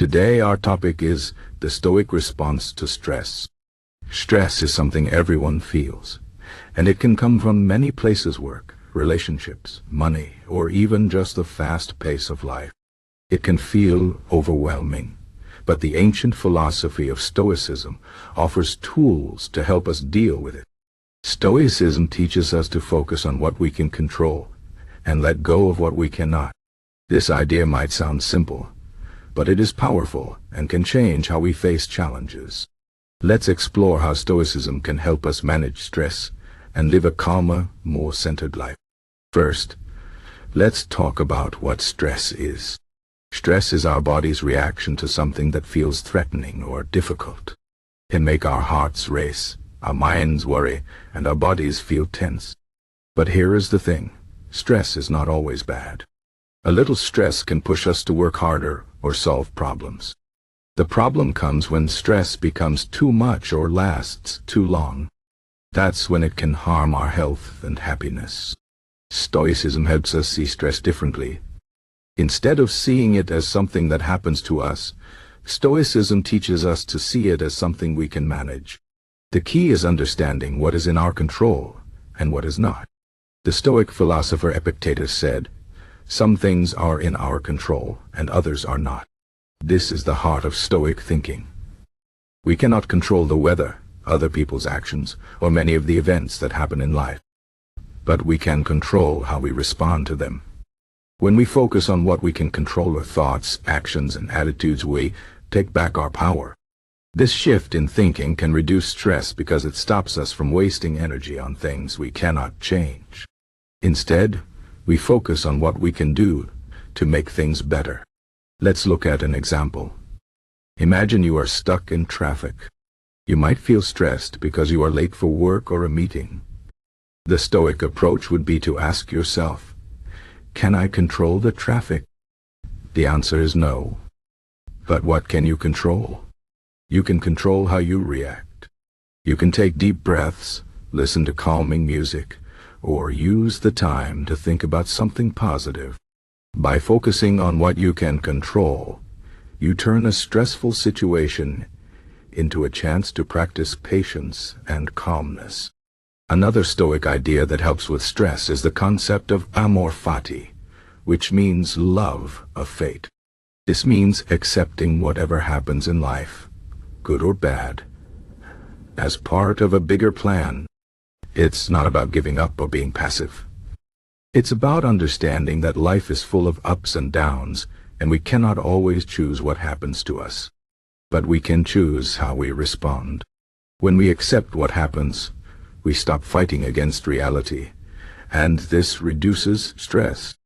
Today our topic is the Stoic response to stress. Stress is something everyone feels, and it can come from many places: work, relationships, money, or even just the fast pace of life. It can feel overwhelming, but the ancient philosophy of Stoicism offers tools to help us deal with it. Stoicism teaches us to focus on what we can control and let go of what we cannot. This idea might sound simple, but it is powerful and can change how we face challenges. Let's explore how Stoicism can help us manage stress and live a calmer, more centered life. First, let's talk about what stress is. Stress is our body's reaction to something that feels threatening or difficult. It can make our hearts race, our minds worry, and our bodies feel tense. But here is the thing: stress is not always bad. A little stress can push us to work harder or solve problems. The problem comes when stress becomes too much or lasts too long. That's when it can harm our health and happiness. Stoicism helps us see stress differently. Instead of seeing it as something that happens to us, Stoicism teaches us to see it as something we can manage. The key is understanding what is in our control and what is not. The Stoic philosopher Epictetus said, "Some things are in our control and others are not." This is the heart of Stoic thinking. We cannot control the weather, other people's actions, or many of the events that happen in life. But we can control how we respond to them. When we focus on what we can control, our thoughts, actions, and attitudes, we take back our power. This shift in thinking can reduce stress because it stops us from wasting energy on things we cannot change. Instead, we focus on what we can do to make things better. Let's look at an example. Imagine you are stuck in traffic. You might feel stressed because you are late for work or a meeting. The Stoic approach would be to ask yourself, can I control the traffic? The answer is no. But what can you control? You can control how you react. You can take deep breaths, listen to calming music, or use the time to think about something positive. By focusing on what you can control, you turn a stressful situation into a chance to practice patience and calmness. Another Stoic idea that helps with stress is the concept of Amor fati, which means love of fate. This means accepting whatever happens in life, good or bad, as part of a bigger plan. It's not about giving up or being passive. It's about understanding that life is full of ups and downs, and we cannot always choose what happens to us. But we can choose how we respond. When we accept what happens, we stop fighting against reality, and this reduces stress.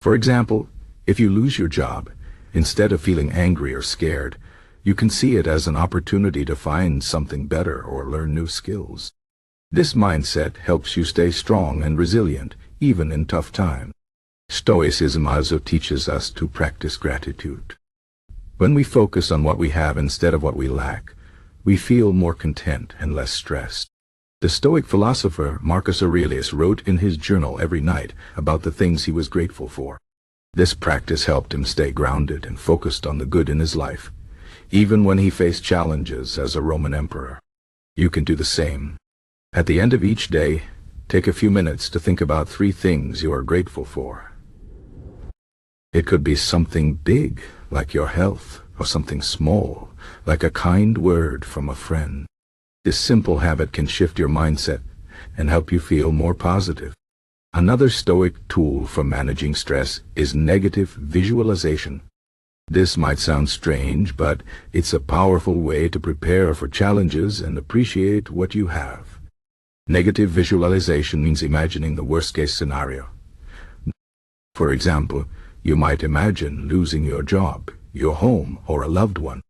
For example, if you lose your job, instead of feeling angry or scared, you can see it as an opportunity to find something better or learn new skills. This mindset helps you stay strong and resilient, even in tough times. Stoicism also teaches us to practice gratitude. When we focus on what we have instead of what we lack, we feel more content and less stressed. The Stoic philosopher Marcus Aurelius wrote in his journal every night about the things he was grateful for. This practice helped him stay grounded and focused on the good in his life, even when he faced challenges as a Roman emperor. You can do the same. At the end of each day, take a few minutes to think about 3 things you are grateful for. It could be something big, like your health, or something small, like a kind word from a friend. This simple habit can shift your mindset and help you feel more positive. Another Stoic tool for managing stress is negative visualization. This might sound strange, but it's a powerful way to prepare for challenges and appreciate what you have. Negative visualization means imagining the worst-case scenario. For example, you might imagine losing your job, your home, or a loved one.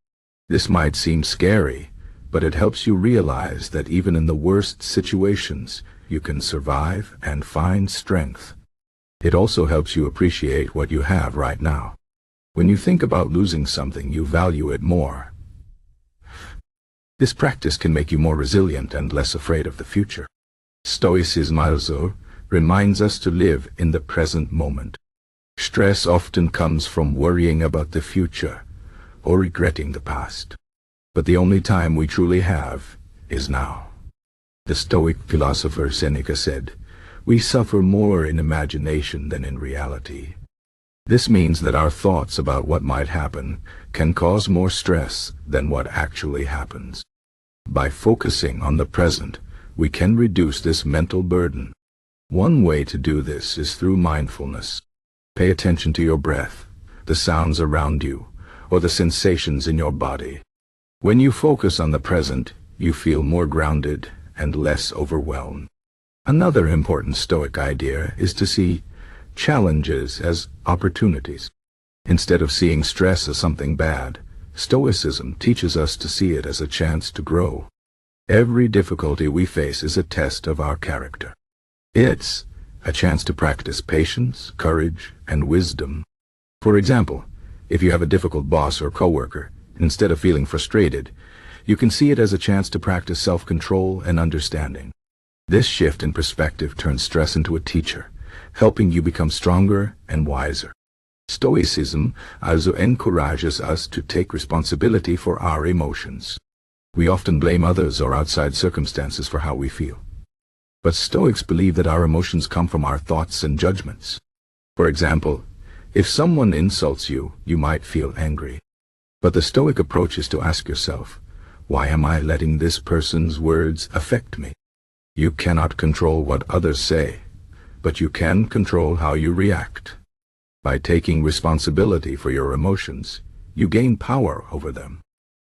This might seem scary, but it helps you realize that even in the worst situations, you can survive and find strength. It also helps you appreciate what you have right now. When you think about losing something, you value it more. This practice can make you more resilient and less afraid of the future. Stoicism also reminds us to live in the present moment. Stress often comes from worrying about the future, or regretting the past. But the only time we truly have is now. The Stoic philosopher Seneca said, "We suffer more in imagination than in reality." This means that our thoughts about what might happen can cause more stress than what actually happens. By focusing on the present, we can reduce this mental burden. One way to do this is through mindfulness. Pay attention to your breath, the sounds around you, or the sensations in your body. When you focus on the present, you feel more grounded and less overwhelmed. Another important Stoic idea is to see challenges as opportunities. Instead of seeing stress as something bad, Stoicism teaches us to see it as a chance to grow. Every difficulty we face is a test of our character. It's a chance to practice patience, courage, and wisdom. For example, if you have a difficult boss or coworker, instead of feeling frustrated, you can see it as a chance to practice self-control and understanding. This shift in perspective turns stress into a teacher, helping you become stronger and wiser. Stoicism also encourages us to take responsibility for our emotions. We often blame others or outside circumstances for how we feel. But Stoics believe that our emotions come from our thoughts and judgments. For example, if someone insults you, you might feel angry. But the Stoic approach is to ask yourself, why am I letting this person's words affect me? You cannot control what others say, but you can control how you react. By taking responsibility for your emotions, you gain power over them.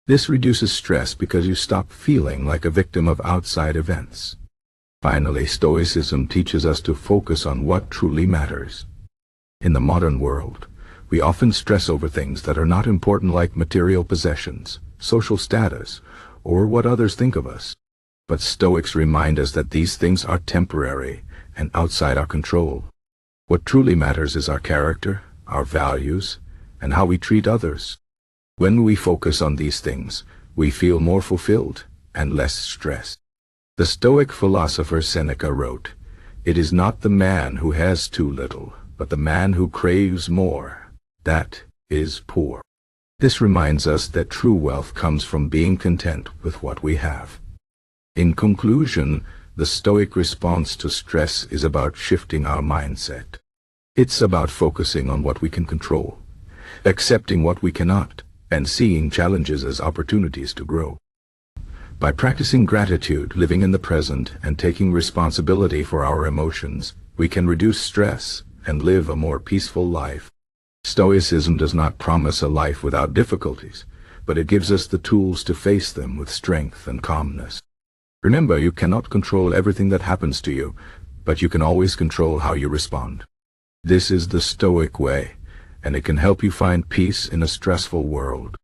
This reduces stress because you stop feeling like a victim of outside events. Finally, Stoicism teaches us to focus on what truly matters. In the modern world, we often stress over things that are not important, like material possessions, social status, or what others think of us. But Stoics remind us that these things are temporary and outside our control. What truly matters is our character, our values, and how we treat others. When we focus on these things, we feel more fulfilled and less stressed. The Stoic philosopher Seneca wrote, "It is not the man who has too little, but the man who craves more, that is poor." This reminds us that true wealth comes from being content with what we have. In conclusion, the Stoic response to stress is about shifting our mindset. It's about focusing on what we can control, accepting what we cannot, and seeing challenges as opportunities to grow. By practicing gratitude, living in the present, and taking responsibility for our emotions, we can reduce stress and live a more peaceful life. Stoicism does not promise a life without difficulties, but it gives us the tools to face them with strength and calmness. Remember, you cannot control everything that happens to you, but you can always control how you respond. This is the Stoic way, and it can help you find peace in a stressful world.